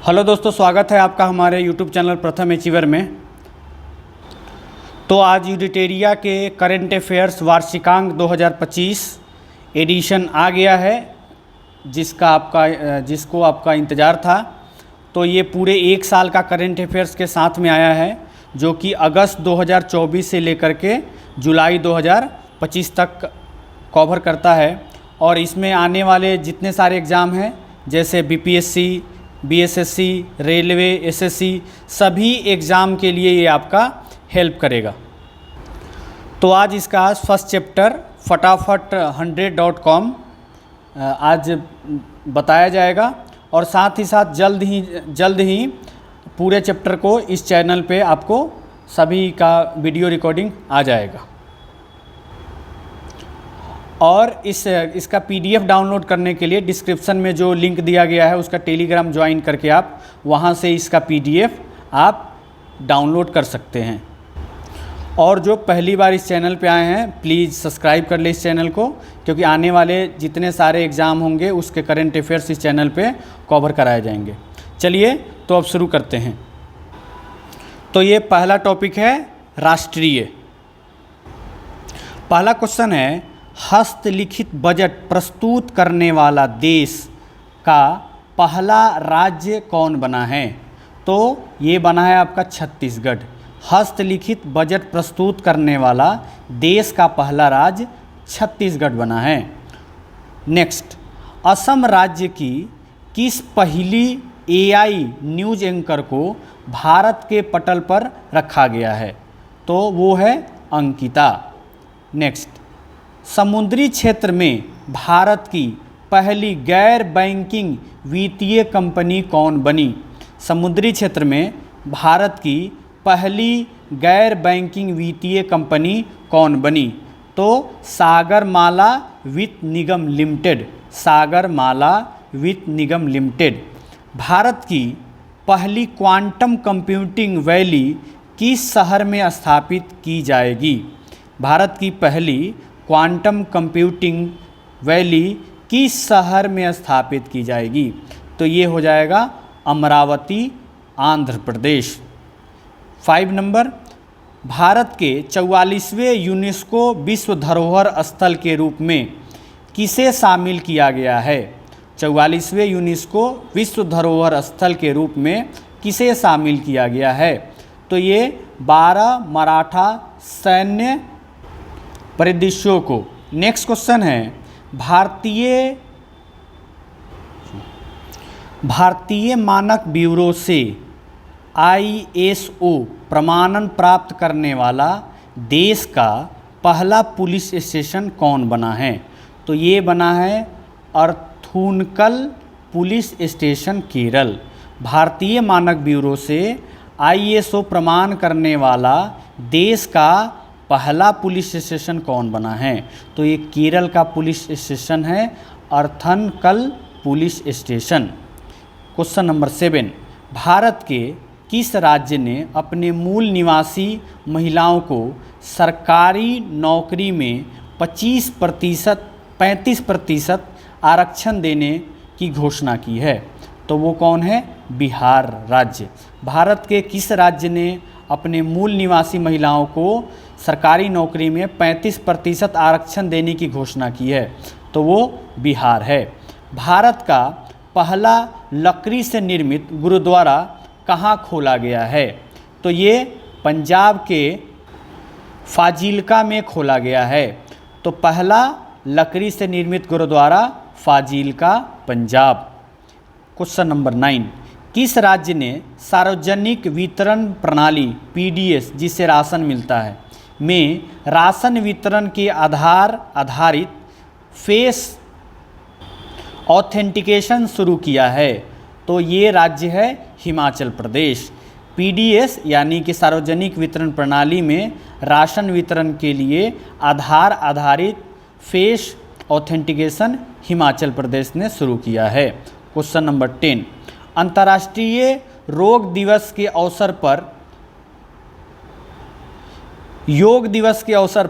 Hello दोस्तों, स्वागत है आपका हमारे यूट्यूब चैनल प्रथम अचीवर में। तो आज यूडिटेरिया के करंट अफेयर्स वार्षिकांक 2025 एडिशन आ गया है, जिसको आपका इंतज़ार था। तो ये पूरे एक साल का करंट अफेयर्स के साथ में आया है, जो कि अगस्त 2024 से लेकर के जुलाई 2025 तक कवर करता है। और इसमें आने वाले जितने सारे एग्ज़ाम हैं, जैसे बीपीएससी, बीएसएससी, रेलवे, एसएससी, सभी एग्ज़ाम के लिए ये आपका हेल्प करेगा। तो आज इसका फर्स्ट चैप्टर फटाफट 100.com आज बताया जाएगा, और साथ ही साथ जल्द ही पूरे चैप्टर को इस चैनल पे आपको सभी का वीडियो रिकॉर्डिंग आ जाएगा। और इसका पीडीएफ डाउनलोड करने के लिए डिस्क्रिप्शन में जो लिंक दिया गया है, उसका टेलीग्राम ज्वाइन करके आप वहां से इसका पीडीएफ आप डाउनलोड कर सकते हैं। और जो पहली बार इस चैनल पे आए हैं, प्लीज़ सब्सक्राइब कर ले इस चैनल को, क्योंकि आने वाले जितने सारे एग्ज़ाम होंगे उसके करंट अफेयर्स इस चैनल पे कवर कराए जाएंगे। चलिए तो अब शुरू करते हैं। तो ये पहला टॉपिक है राष्ट्रीय। पहला क्वेश्चन है, हस्तलिखित बजट प्रस्तुत करने वाला देश का पहला राज्य कौन बना है? तो ये बना है आपका छत्तीसगढ़। हस्तलिखित बजट प्रस्तुत करने वाला देश का पहला राज्य छत्तीसगढ़ बना है। नेक्स्ट, असम राज्य की किस पहली एआई न्यूज़ एंकर को भारत के पटल पर रखा गया है? तो वो है अंकिता। नेक्स्ट, समुद्री क्षेत्र में भारत की पहली गैर बैंकिंग वित्तीय कंपनी कौन बनी? समुद्री क्षेत्र में भारत की पहली गैर बैंकिंग वित्तीय कंपनी कौन बनी? तो सागरमाला वित्त निगम लिमिटेड। सागरमाला वित्त निगम लिमिटेड। भारत की पहली क्वांटम कंप्यूटिंग वैली किस शहर में स्थापित की जाएगी? भारत की पहली क्वांटम कंप्यूटिंग वैली किस शहर में स्थापित की जाएगी? तो ये हो जाएगा अमरावती, आंध्र प्रदेश। 5 नंबर, भारत के 44वें यूनेस्को विश्व धरोहर स्थल के रूप में किसे शामिल किया गया है? 44वें यूनेस्को विश्व धरोहर स्थल के रूप में किसे शामिल किया गया है? तो ये 12 मराठा सैन्य परिदृश्यों को। नेक्स्ट क्वेश्चन है, भारतीय मानक ब्यूरो से ISO प्रमाणन प्राप्त करने वाला देश का पहला पुलिस स्टेशन कौन बना है? तो ये बना है अर्थुनकल पुलिस स्टेशन, केरल। भारतीय मानक ब्यूरो से ISO प्रमाण करने वाला देश का पहला पुलिस स्टेशन कौन बना है? तो ये केरल का पुलिस स्टेशन है, अर्थनकल police station. Question number 7, Bharat के किस राज्य ने अपने मूल निवासी महिलाओं को सरकारी नौकरी में 35% आरक्षण देने की घोषणा की है? तो वो कौन है? बिहार राज्य। भारत के किस राज्य ने अपने मूल निवासी महिलाओं को सरकारी नौकरी में 35% आरक्षण देने की घोषणा की है? तो वो बिहार है। भारत का पहला लकड़ी से निर्मित गुरुद्वारा कहाँ खोला गया है? तो ये पंजाब के फाजिल्का में खोला गया है। तो पहला लकड़ी से निर्मित गुरुद्वारा फाजिल्का, पंजाब। क्वेश्चन नंबर 9, किस राज्य ने सार्वजनिक वितरण प्रणाली PDS, जिससे राशन मिलता है, में राशन वितरण के आधारित फेस ऑथेंटिकेशन शुरू किया है? तो ये राज्य है हिमाचल प्रदेश। PDS यानी कि सार्वजनिक वितरण प्रणाली में राशन वितरण के लिए आधार आधारित फेस ऑथेंटिकेशन हिमाचल प्रदेश ने शुरू किया है। क्वेश्चन नंबर 10, अंतर्राष्ट्रीय योग दिवस के अवसर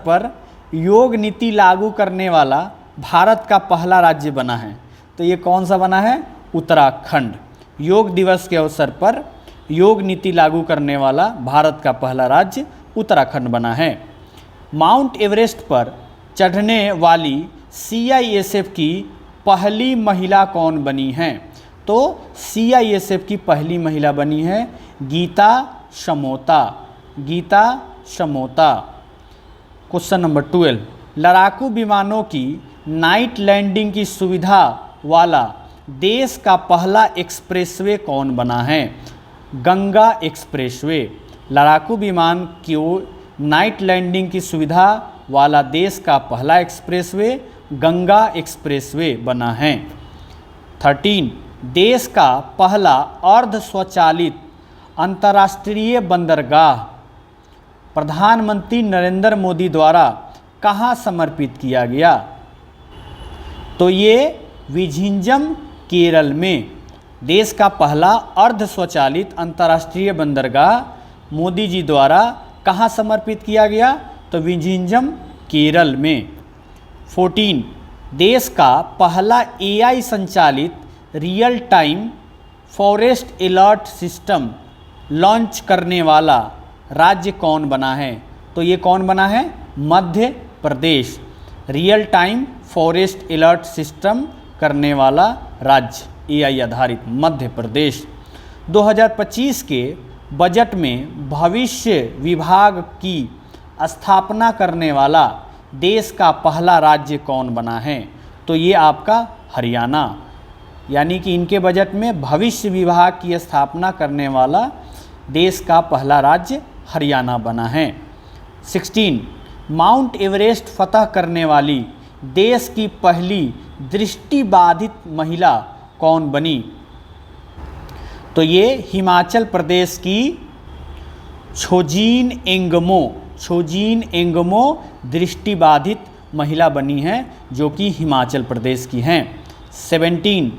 पर योग नीति लागू करने वाला भारत का पहला राज्य बना है? तो ये कौन सा बना है? उत्तराखंड। योग दिवस के अवसर पर योग नीति लागू करने वाला भारत का पहला राज्य उत्तराखंड बना है। माउंट एवरेस्ट पर चढ़ने वाली CISF की पहली महिला कौन बनी है? तो CISF की पहली महिला बनी है गीता समोता। गीता समोता। क्वेश्चन नंबर 12, लड़ाकू विमानों की नाइट लैंडिंग की सुविधा वाला देश का पहला एक्सप्रेसवे कौन बना है? गंगा एक्सप्रेसवे। लड़ाकू विमान की नाइट लैंडिंग की सुविधा वाला देश का पहला एक्सप्रेसवे गंगा एक्सप्रेसवे बना है। 13, देश का पहला अर्ध स्वचालित अंतर्राष्ट्रीय बंदरगाह प्रधानमंत्री नरेंद्र मोदी द्वारा कहाँ समर्पित किया गया? तो ये विझिंजम केरल में। देश का पहला अर्ध स्वचालित अंतर्राष्ट्रीय बंदरगाह मोदी जी द्वारा कहाँ समर्पित किया गया? तो विझिंजम केरल में। 14, देश का पहला AI संचालित real time forest alert system launch करने वाला राज्य कौन बना है? तो ये कौन बना है? Madhya Pradesh. Real time forest alert system करने वाला राज्य AI आधारित मध्य प्रदेश। 2025 के बजट में भविष्य विभाग की स्थापना करने वाला देश का पहला राज्य कौन बना है? तो ये आपका हरियाणा। यानी कि इनके बजट में भविष्य विभाग की स्थापना करने वाला देश का पहला राज्य हरियाणा बना है। 16, माउंट एवरेस्ट फतह करने वाली देश की पहली दृष्टिबाधित महिला कौन बनी? तो ये हिमाचल प्रदेश की छोजिन एंगमो दृष्टिबाधित महिला बनी है, जो कि हिमाचल प्रदेश की हैं। 17,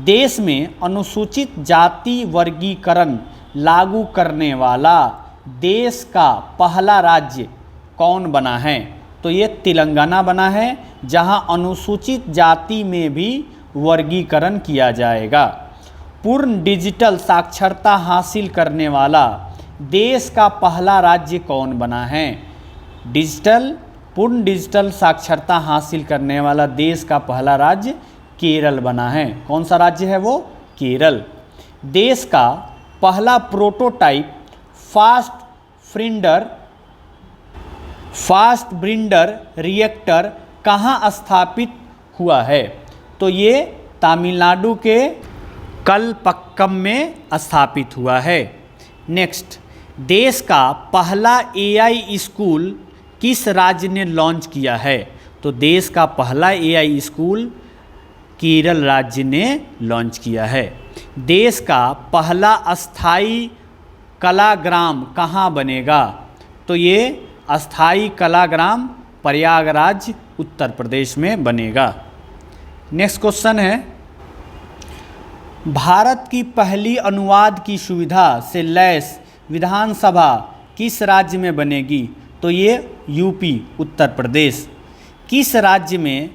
देश में अनुसूचित जाति वर्गीकरण लागू करने वाला देश का पहला राज्य कौन बना है? तो ये तेलंगाना बना है, जहां अनुसूचित जाति में भी वर्गीकरण किया जाएगा। पूर्ण डिजिटल साक्षरता हासिल करने वाला देश का पहला राज्य कौन बना है? पूर्ण डिजिटल साक्षरता हासिल करने वाला देश का पहला राज्य केरल बना है। कौन सा राज्य है वो? केरल। देश का पहला प्रोटोटाइप फास्ट ब्रिंडर रिएक्टर कहाँ स्थापित हुआ है? तो ये तमिलनाडु के कलपक्कम में स्थापित हुआ है। नेक्स्ट, देश का पहला AI स्कूल किस राज्य ने लॉन्च किया है? तो देश का पहला AI स्कूल केरल राज्य ने लॉन्च किया है। देश का पहला अस्थाई कलाग्राम कहाँ बनेगा? तो ये अस्थाई कलाग्राम प्रयागराज उत्तर प्रदेश में बनेगा। नेक्स्ट क्वेश्चन है, भारत की पहली अनुवाद की सुविधा से लैस विधानसभा किस राज्य में बनेगी? तो ये UP उत्तर प्रदेश। किस राज्य में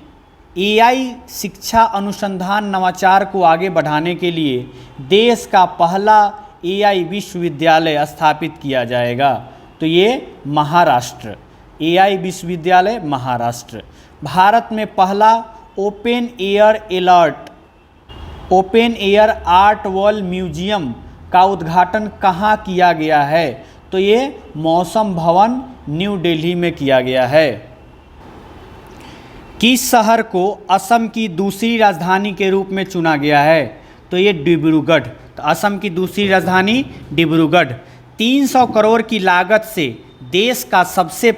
AI शिक्षा अनुसंधान नवाचार को आगे बढ़ाने के लिए देश का पहला AI विश्वविद्यालय स्थापित किया जाएगा? तो ये महाराष्ट्र। AI विश्वविद्यालय महाराष्ट्र। भारत में पहला open air art wall museum का उद्घाटन कहाँ किया गया है? तो ये मौसम भवन न्यू दिल्ली में किया गया है। किस शहर को असम की दूसरी राजधानी के रूप में चुना गया है? तो ये डिब्रूगढ़। तो असम की दूसरी राजधानी डिब्रूगढ़। 300 करोड़ की लागत से देश का सबसे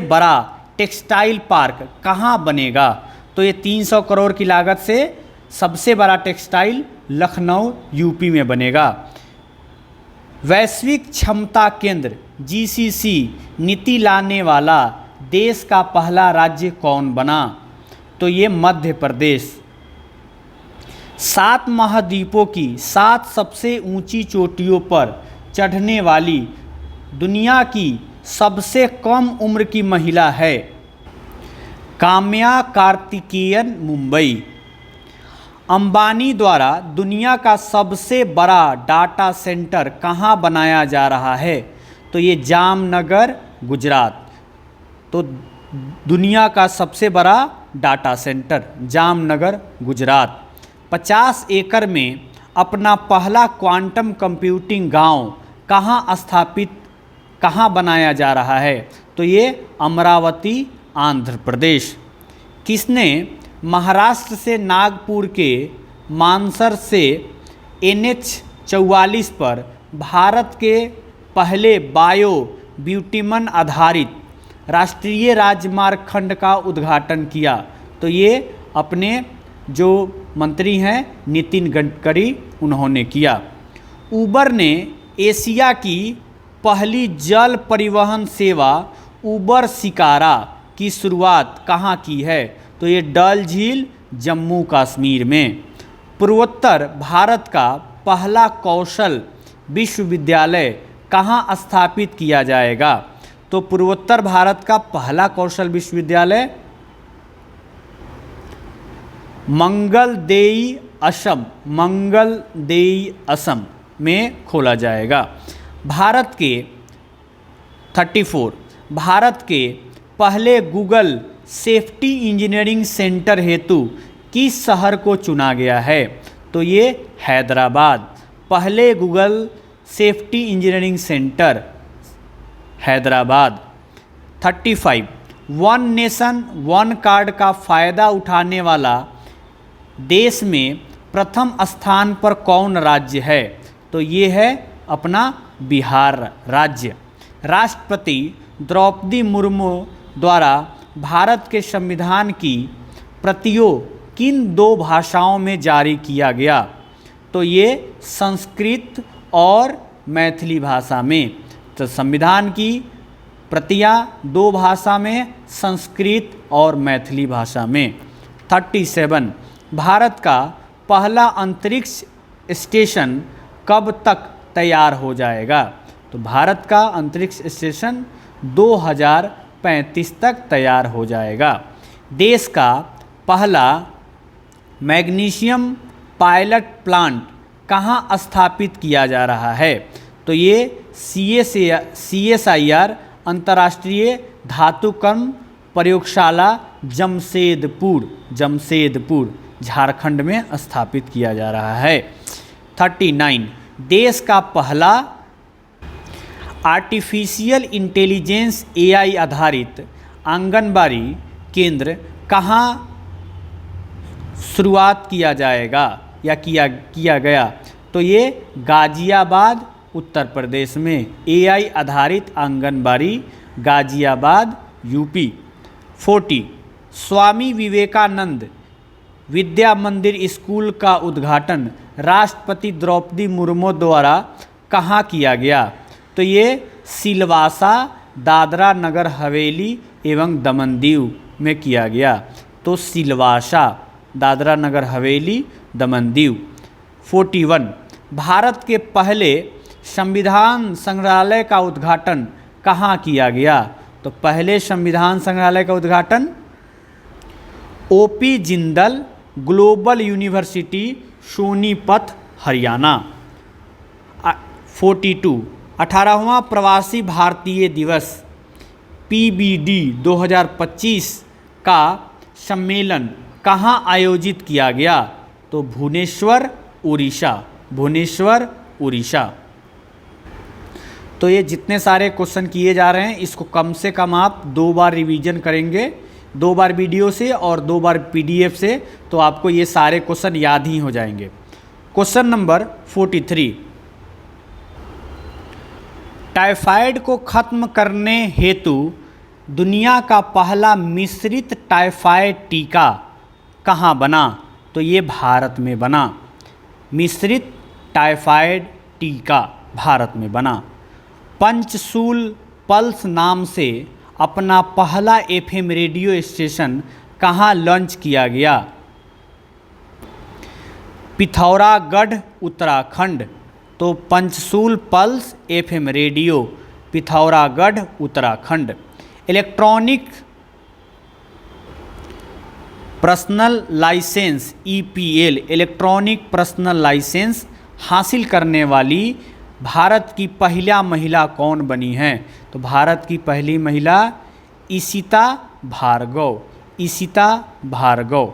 बड़ा टेक्सटाइल पार्क कहाँ बनेगा? तो ये 300 करोड़ की लागत से सबसे बड़ा टेक्सटाइल लखनऊ UP में बनेगा। वैश्विक क्षमता केंद्र GCC नीति लाने वाला देश का पहला राज्य कौन बना? तो ये मध्य प्रदेश। 7 महाद्वीपों की 7 सबसे ऊंची चोटियों पर चढ़ने वाली दुनिया की सबसे कम उम्र की महिला है काम्या कार्तिकेयन, मुंबई। अंबानी द्वारा दुनिया का सबसे बड़ा डाटा सेंटर कहाँ बनाया जा रहा है? तो ये जामनगर, गुजरात। तो दुनिया का सबसे बड़ा डाटा सेंटर जामनगर, गुजरात। 50 एकड़ में अपना पहला क्वांटम कंप्यूटिंग गांव कहाँ बनाया जा रहा है? तो ये अमरावती, आंध्र प्रदेश। किसने महाराष्ट्र से नागपुर के मानसर से NH-44 पर भारत के पहले बायो ब्यूटिमन आधारित राष्ट्रीय राजमार्ग खंड का उद्घाटन किया? तो ये अपने जो मंत्री हैं नितिन गडकरी, उन्होंने किया। उबर ने एशिया की पहली जल परिवहन सेवा उबर शिकारा की शुरुआत कहाँ की है? तो ये डल झील, जम्मू कश्मीर में। पूर्वोत्तर भारत का पहला कौशल विश्वविद्यालय कहाँ स्थापित किया जाएगा? तो पूर्वोत्तर भारत का पहला कौशल विश्वविद्यालय मंगलदेई, असम में खोला जाएगा। भारत के 34 भारत के पहले गूगल सेफ्टी इंजीनियरिंग सेंटर हेतु किस शहर को चुना गया है? तो ये हैदराबाद। पहले Google safety engineering centre Hyderabad. 35 one nation one card का फ़ायदा उठाने वाला देश में प्रथम स्थान पर कौन राज्य है? तो ये है अपना बिहार राज्य। राष्ट्रपति द्रौपदी मुर्मू द्वारा भारत के संविधान की प्रतियों किन 2 भाषाओं में जारी किया गया? तो ये संस्कृत और मैथिली भाषा में। तो संविधान की प्रतियां 2 भाषा में, संस्कृत और मैथिली भाषा में। 37 भारत का पहला अंतरिक्ष स्टेशन कब तक तैयार हो जाएगा? तो भारत का अंतरिक्ष स्टेशन 2035 तक तैयार हो जाएगा। देश का पहला मैग्नीशियम पायलट प्लांट कहाँ स्थापित किया जा रहा है? तो ये CSIR अंतर्राष्ट्रीय धातुकर्म प्रयोगशाला जमशेदपुर झारखंड में स्थापित किया जा रहा है। 39 देश का पहला आर्टिफिशियल इंटेलिजेंस AI आधारित आंगनबाड़ी केंद्र कहाँ शुरुआत किया जाएगा या किया गया? तो ये गाजियाबाद, उत्तर प्रदेश में। AI आधारित आंगनबाड़ी गाजियाबाद, UP। 40 स्वामी विवेकानंद विद्या मंदिर स्कूल का उद्घाटन राष्ट्रपति द्रौपदी मुर्मू द्वारा कहाँ किया गया? तो ये सिलवासा, दादरा नगर हवेली एवं दमन दीव में किया गया। तो सिलवासा, दादरा नगर हवेली, दमन दीव। 41 भारत के पहले संविधान संग्रहालय का उद्घाटन कहाँ किया गया? तो पहले संविधान संग्रहालय का उद्घाटन OP Jindal global university, Sonipat, Haryana. 42 18वां प्रवासी भारतीय दिवस PBD 2025 का सम्मेलन कहाँ आयोजित किया गया? तो भुवनेश्वर, उड़ीसा। तो ये जितने सारे क्वेश्चन किए जा रहे हैं इसको कम से कम आप 2 बार रिवीजन करेंगे, 2 बार वीडियो से और 2 बार PDF से, तो आपको ये सारे क्वेश्चन याद ही हो जाएंगे। क्वेश्चन नंबर 43 टाइफाइड को खत्म करने हेतु दुनिया का पहला मिश्रित टाइफाइड टीका कहाँ बना? तो ये भारत में बना। मिश्रित टाइफाइड टीका भारत में बना। पंचशूल पल्स नाम से अपना पहला FM रेडियो स्टेशन कहाँ लॉन्च किया गया? पिथौरागढ़, उत्तराखंड। तो Panchshul pulse FM radio, Pithoragarh, Uttarakhand. Electronic personal licence EPL electronic personal licence हासिल करने वाली भारत की पहला महिला कौन बनी है? तो भारत की पहली महिला ईशिता भार्गव, ईशिता भार्गव।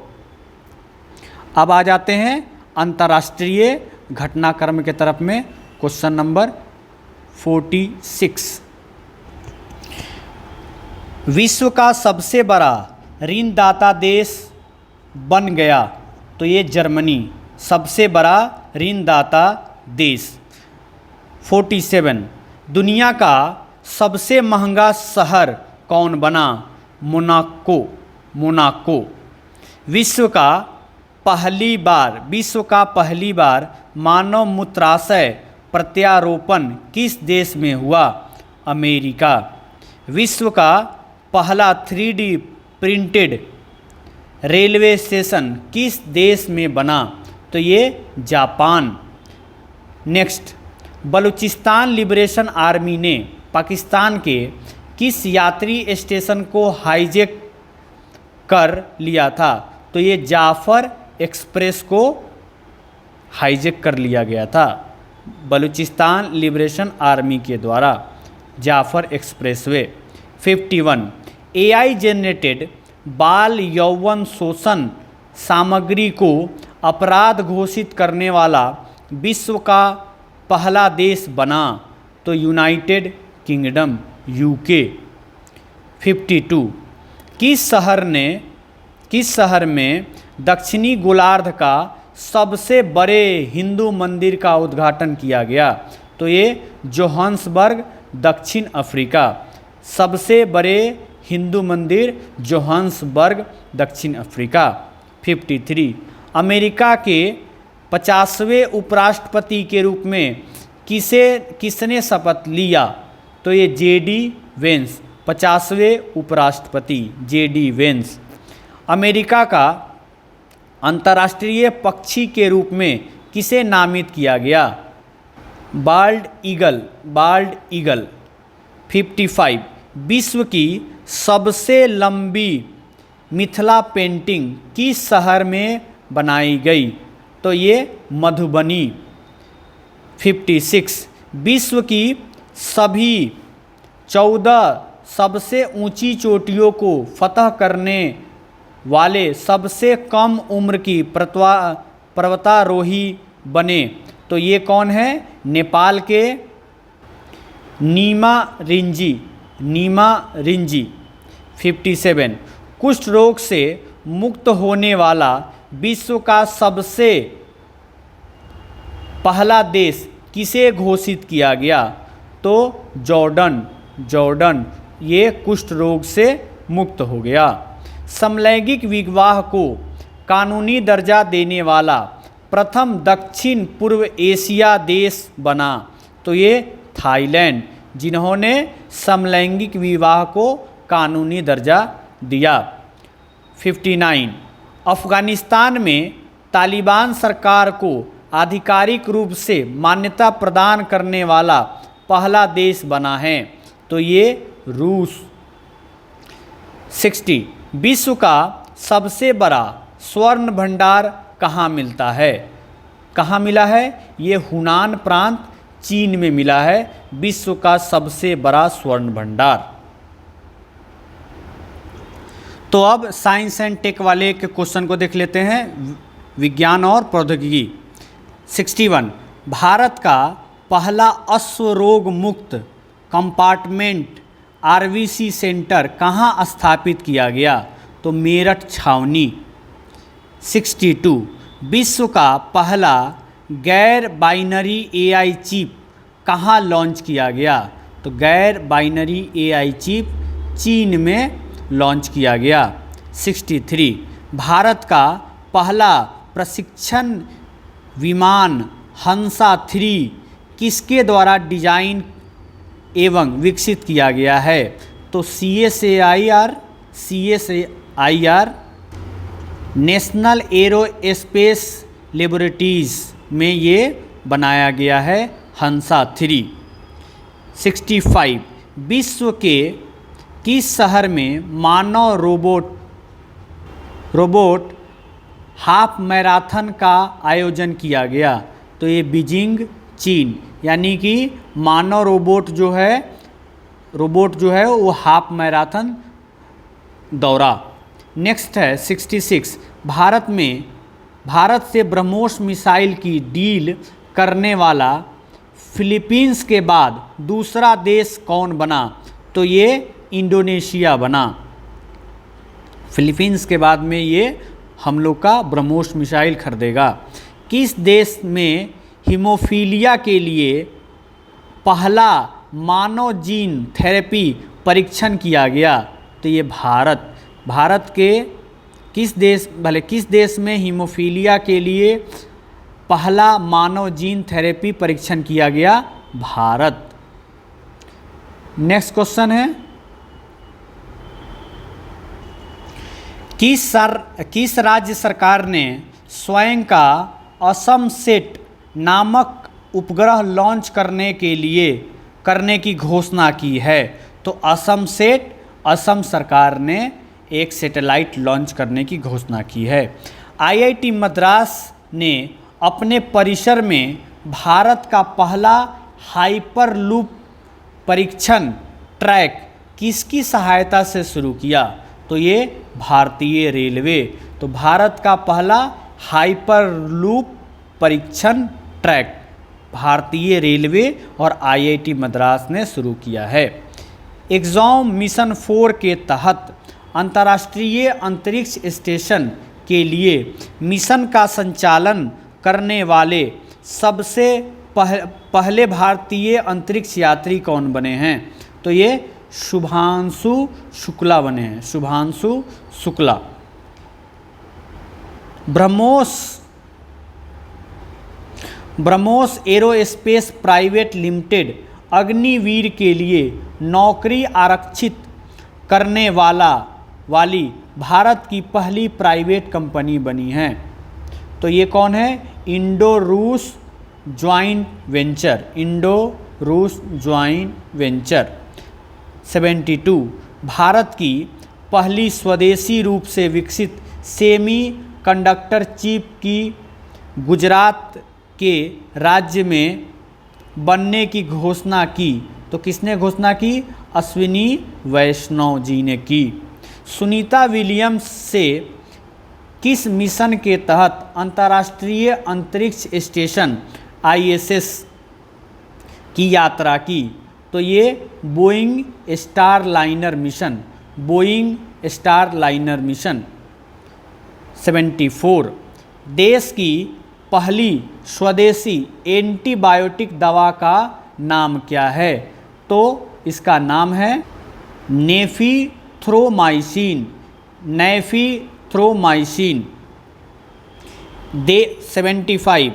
अब आ जाते हैं अंतर्राष्ट्रीय घटनाक्रम के तरफ में। क्वेश्चन नंबर 46, विश्व का सबसे बड़ा ऋणदाता देश बन गया? तो ये जर्मनी सबसे बड़ा ऋणदाता देश। 47, दुनिया का सबसे महंगा शहर कौन बना? Monaco, Monaco. विश्व का पहली बार मानव मूत्राशय प्रत्यारोपण किस देश में हुआ? अमेरिका। विश्व का पहला 3D प्रिंटेड रेलवे स्टेशन किस देश में बना? तो ये Japan. Next, Balochistan liberation army ने पाकिस्तान के किस यात्री स्टेशन को हाईजैक कर लिया था? तो ये जाफर एक्सप्रेस को हाईजैक कर लिया गया था बलूचिस्तान लिबरेशन आर्मी के द्वारा, जाफर एक्सप्रेसवे। 51, एआई जनरेटेड बाल यौवन शोषण सामग्री को अपराध घोषित करने वाला विश्व का पहला देश बना? तो यूनाइटेड किंगडम, यूके। 52, किस शहर में दक्षिणी गोलार्ध का सबसे बड़े हिंदू मंदिर का उद्घाटन किया गया? तो ये जोहान्सबर्ग, दक्षिण अफ्रीका। सबसे बड़े हिंदू मंदिर जोहान्सबर्ग, दक्षिण अफ्रीका। 53, अमेरिका के 50वें उपराष्ट्रपति के रूप में किसने शपथ लिया? तो ये जेडी वेंस, 50वें उपराष्ट्रपति जेडी वेंस। अमेरिका का अंतर्राष्ट्रीय पक्षी के रूप में किसे नामित किया गया? Bald eagle, bald eagle. 55, विश्व की सबसे लंबी मिथिला पेंटिंग किस शहर में बनाई गई? तो ये मधुबनी। 56, विश्व की सभी 14 सबसे ऊंची चोटियों को फतह करने वाले सबसे कम उम्र की पर्वतारोही बने? तो ये कौन है? नेपाल के नीमा रिंजी, नीमा रिंजी। 57, कुष्ठ रोग से मुक्त होने वाला विश्व का सबसे पहला देश किसे घोषित किया गया? तो जॉर्डन, जॉर्डन ये कुष्ठ रोग से मुक्त हो गया। समलैंगिक विवाह को कानूनी दर्जा देने वाला प्रथम दक्षिण पूर्व एशिया देश बना? तो ये थाईलैंड, जिन्होंने समलैंगिक विवाह को कानूनी दर्जा दिया। 59, अफ़गानिस्तान में तालिबान सरकार को आधिकारिक रूप से मान्यता प्रदान करने वाला पहला देश बना है? तो ये रूस। 60, विश्व का सबसे बड़ा स्वर्ण भंडार कहाँ मिलता है? कहाँ मिला है? ये हुनान प्रांत, चीन में मिला है विश्व का सबसे बड़ा स्वर्ण भंडार। तो अब साइंस एंड टेक वाले के क्वेश्चन को देख लेते हैं, विज्ञान और प्रौद्योगिकी। 61, भारत का पहला अश्वरोग मुक्त कंपार्टमेंट आरवीसी सेंटर कहाँ स्थापित किया गया? तो मेरठ छावनी। 62, विश्व का पहला गैर बाइनरी एआई चिप कहाँ लॉन्च किया गया? तो गैर बाइनरी एआई चिप चीन में लॉन्च किया गया। 63, भारत का पहला प्रशिक्षण विमान हंसा 3 किसके द्वारा डिजाइन एवं विकसित किया गया है? तो CSAIR, नेशनल एरोस्पेस लेबोरेटरीज में ये बनाया गया है हंसा 3। 65, विश्व के किस शहर में मानव रोबोट रोबोट हाफ मैराथन का आयोजन किया गया? तो ये बीजिंग चीन, यानी कि मानव रोबोट जो है वो हाफ मैराथन दौड़ा। नेक्स्ट है 66, भारत से ब्रह्मोस मिसाइल की डील करने वाला फिलीपींस के बाद दूसरा देश कौन बना? तो ये इंडोनेशिया बना। फिलीपींस के बाद में ये हम लोग का ब्रह्मोस मिसाइल खरीदेगा। किस देश में हीमोफीलिया के लिए पहला मानव जीन थेरेपी परीक्षण किया गया? तो ये भारत के किस देश में हीमोफीलिया के लिए पहला मानव जीन थेरेपी परीक्षण किया गया? भारत। नेक्स्ट क्वेश्चन है, किस राज्य सरकार ने स्वयं का असम सेट नामक उपग्रह लॉन्च करने की घोषणा की है? तो असम सरकार ने एक सैटेलाइट लॉन्च करने की घोषणा की है। आईआईटी मद्रास ने अपने परिसर में भारत का पहला हाइपरलूप परीक्षण ट्रैक किसकी सहायता से शुरू किया? तो ये भारतीय रेलवे। तो भारत का पहला हाइपरलूप परीक्षण ट्रैक भारतीय रेलवे और आईआईटी मद्रास ने शुरू किया है। एग्जॉम मिशन 4 के तहत अंतर्राष्ट्रीय अंतरिक्ष स्टेशन के लिए मिशन का संचालन करने वाले सबसे पहले भारतीय अंतरिक्ष यात्री कौन बने हैं? तो ये शुभांशु शुक्ला बने हैं, Shubhanshu Shukla. BrahMos aerospace private limited Agniveer के लिए नौकरी आरक्षित करने वाली भारत की पहली प्राइवेट कंपनी बनी है। तो ये कौन है? इंडो रूस ज्वाइंट वेंचर। 72, भारत की पहली स्वदेशी रूप से विकसित सेमी कंडक्टर चिप की गुजरात के राज्य में बनने की घोषणा की? तो किसने घोषणा की? अश्विनी वैष्णव जी ने की। सुनीता विलियम्स से किस मिशन के तहत अंतर्राष्ट्रीय अंतरिक्ष स्टेशन ISS की यात्रा की? तो ये बोइंग स्टारलाइनर मिशन। 74, देश की पहली स्वदेशी एंटीबायोटिक दवा का नाम क्या है? तो इसका नाम है नेफिथ्रोमाइसिन। 75,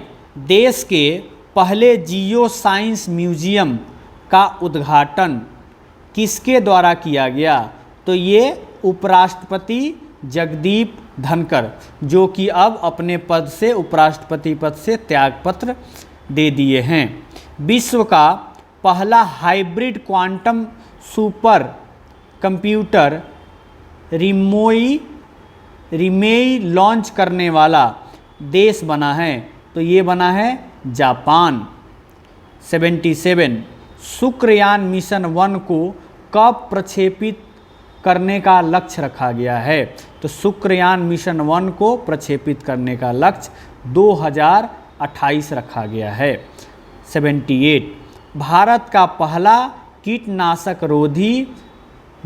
देश के पहले जियो साइंस म्यूजियम का उद्घाटन किसके द्वारा किया गया? तो ये उपराष्ट्रपति जगदीप धनखड़, जो कि अब अपने उपराष्ट्रपति पद से त्यागपत्र दे दिए हैं। विश्व का पहला hybrid quantum super computer Reimei launch करने वाला देश बना है? तो ये बना है जापान। 77, शुक्रयान मिशन 1 को कब प्रक्षेपित करने का लक्ष्य रखा गया है? तो शुक्रयान मिशन 1 को प्रक्षेपित करने का लक्ष्य 2028 रखा गया है। 78, भारत का पहला कीटनाशक रोधी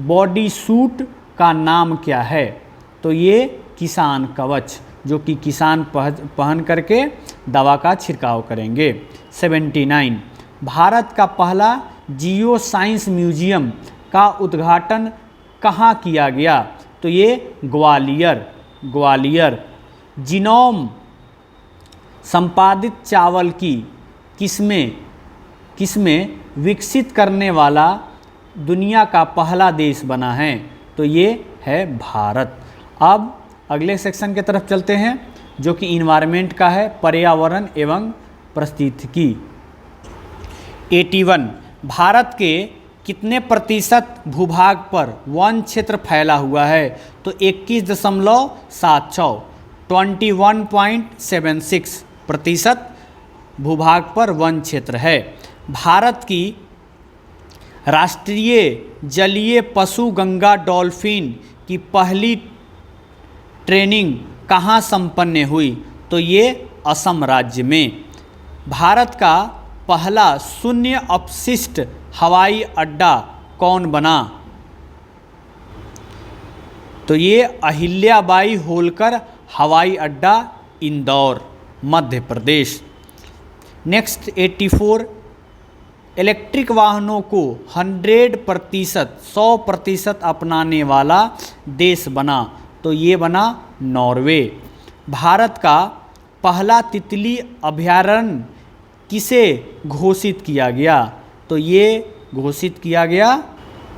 बॉडी सूट का नाम क्या है? तो ये किसान कवच, जो कि किसान पहन करके दवा का छिड़काव करेंगे। 79, भारत का पहला जियो साइंस म्यूजियम का उद्घाटन कहाँ किया गया? तो ये ग्वालियर। जीनोम संपादित चावल की किसमें विकसित करने वाला दुनिया का पहला देश बना है? तो ये है भारत। अब अगले सेक्शन की तरफ चलते हैं, जो कि इन्वायरमेंट का है, पर्यावरण एवं पारिस्थितिकी। 81, भारत के कितने प्रतिशत भूभाग पर वन क्षेत्र फैला हुआ है? तो 21.76 21.76% भूभाग पर वन क्षेत्र है। भारत की राष्ट्रीय जलीय पशु गंगा डॉल्फिन की पहली ट्रेनिंग कहाँ संपन्न हुई? तो ये असम राज्य में। भारत का पहला शून्य अपशिष्ट हवाई अड्डा कौन बना? तो ये अहिल्याबाई होलकर हवाई अड्डा, इंदौर, मध्य प्रदेश। नेक्स्ट 84, इलेक्ट्रिक वाहनों को 100% अपनाने वाला देश बना? तो ये बना नॉर्वे। भारत का पहला तितली अभयारण्य किसे घोषित किया गया? तो ये घोषित किया गया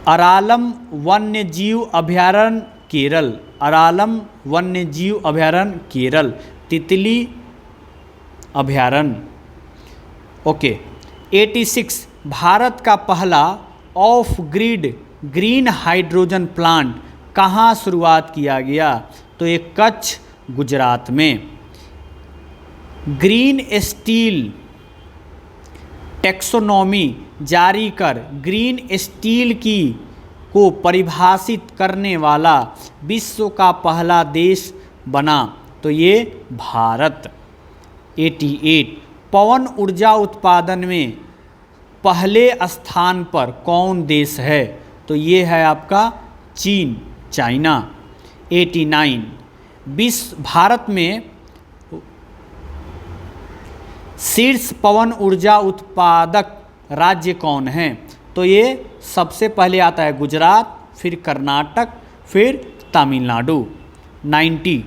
अरालम वन्य जीव अभयारण्य, केरल। अरालम वन्य जीव अभयारण्य, केरल, तितली अभयारण्य। ओके। 86, भारत का पहला of grid green hydrogen plant कहाँ शुरुआत किया गया? तो ये कच्छ, गुजरात में। ग्रीन स्टील टैक्सोनॉमी जारी कर ग्रीन स्टील को परिभाषित करने वाला विश्व का पहला देश बना? तो ये भारत। 88, पवन ऊर्जा उत्पादन में पहले स्थान पर कौन देश है? तो ये है आपका चीन, चाइना। 89, भारत में शीर्ष पवन ऊर्जा उत्पादक राज्य कौन है? तो ये सबसे पहले आता है गुजरात, फिर कर्नाटक, फिर तमिलनाडु। 90,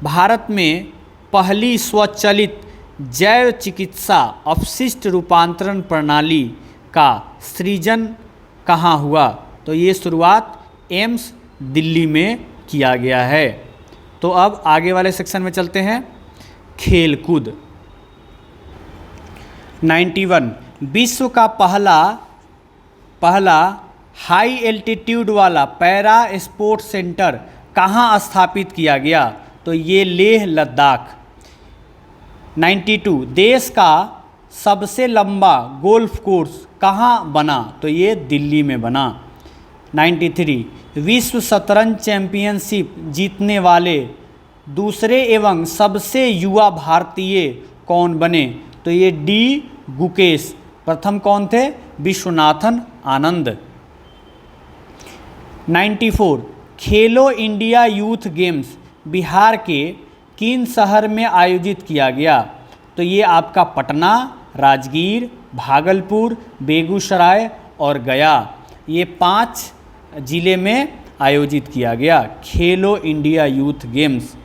भारत में पहली स्वचालित जैव चिकित्सा अपशिष्ट रूपांतरण प्रणाली का सृजन कहाँ हुआ? तो ये शुरुआत एम्स, दिल्ली में किया गया है। तो अब आगे वाले सेक्शन में चलते हैं, खेलकूद। 91, विश्व का पहला हाई एल्टीट्यूड वाला पैरा स्पोर्ट्स सेंटर कहाँ स्थापित किया गया? तो ये लेह, लद्दाख। 92, देश का सबसे लंबा गोल्फ कोर्स कहाँ बना? तो ये दिल्ली में बना। 93, विश्व शतरंज चैंपियनशिप जीतने वाले दूसरे एवं सबसे युवा भारतीय कौन बने? तो ये डी गुकेश। प्रथम कौन थे? विश्वनाथन आनंद। 94, खेलो इंडिया यूथ गेम्स बिहार के किन शहर में आयोजित किया गया? तो ये आपका पटना, राजगीर, भागलपुर, बेगूसराय और गया, ये 5 जिले में आयोजित किया गया खेलो India youth games.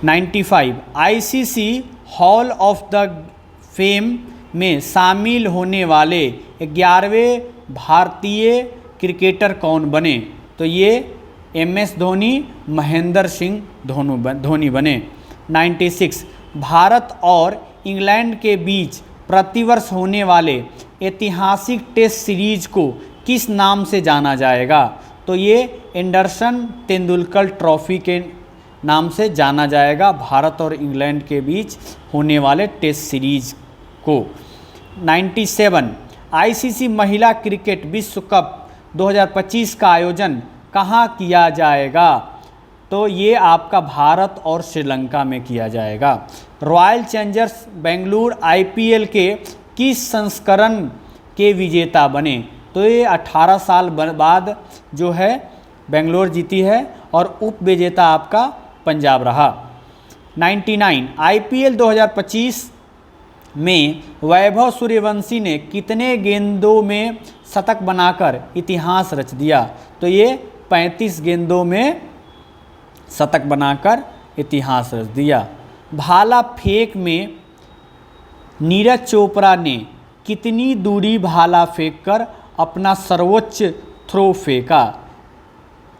95, ICC hall of the fame में शामिल होने वाले 11वें भारतीय क्रिकेटर कौन बने? तो ये MS धोनी, महेंद्र सिंह धोनी बने। 96, भारत और इंग्लैंड के बीच प्रतिवर्ष होने वाले ऐतिहासिक टेस्ट सीरीज को किस नाम से जाना जाएगा? तो ये एंडरसन तेंदुलकर ट्रॉफी के नाम से जाना जाएगा भारत और इंग्लैंड के बीच होने वाले टेस्ट सीरीज को। 97, आईसीसी महिला क्रिकेट विश्व कप 2025 का आयोजन कहाँ किया जाएगा? तो ये आपका भारत और श्रीलंका में किया जाएगा। रॉयल चैलेंजर्स बेंगलुरु IPL के किस संस्करण के विजेता बने? तो ये 18 साल बाद जो है बेंगलोर जीती है और उप विजेता आपका पंजाब रहा। 99, IPL 2025 में वैभव सूर्यवंशी ने कितने गेंदों में शतक बनाकर इतिहास रच दिया? तो ये 35 गेंदों में शतक बनाकर इतिहास रच दिया। भाला फेंक में नीरज चोपड़ा ने कितनी दूरी भाला फेंककर अपना सर्वोच्च थ्रो फेंका?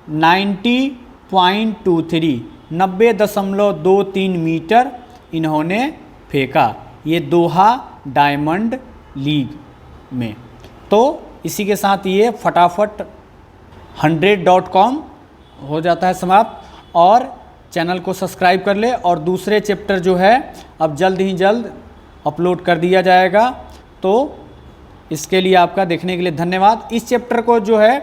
90.23 90.23 मीटर इन्होंने फेंका, ये दोहा डायमंड लीग में। तो इसी के साथ ये फटाफट 100.com हो जाता है समाप्त। और चैनल को सब्सक्राइब कर ले, और दूसरे चैप्टर जो है अब जल्द ही जल्द अपलोड कर दिया जाएगा। तो इसके लिए आपका देखने के लिए धन्यवाद। इस चैप्टर को जो है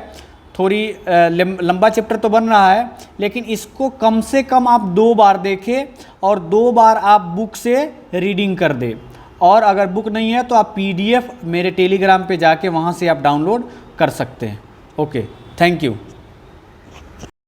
थोड़ी लंबा चैप्टर तो बन रहा है, लेकिन इसको कम से कम आप 2 बार देखें और 2 बार आप बुक से रीडिंग कर दें। और अगर बुक नहीं है तो आप PDF मेरे टेलीग्राम पे जाके वहाँ से आप डाउनलोड कर सकते हैं। Okay, thank you.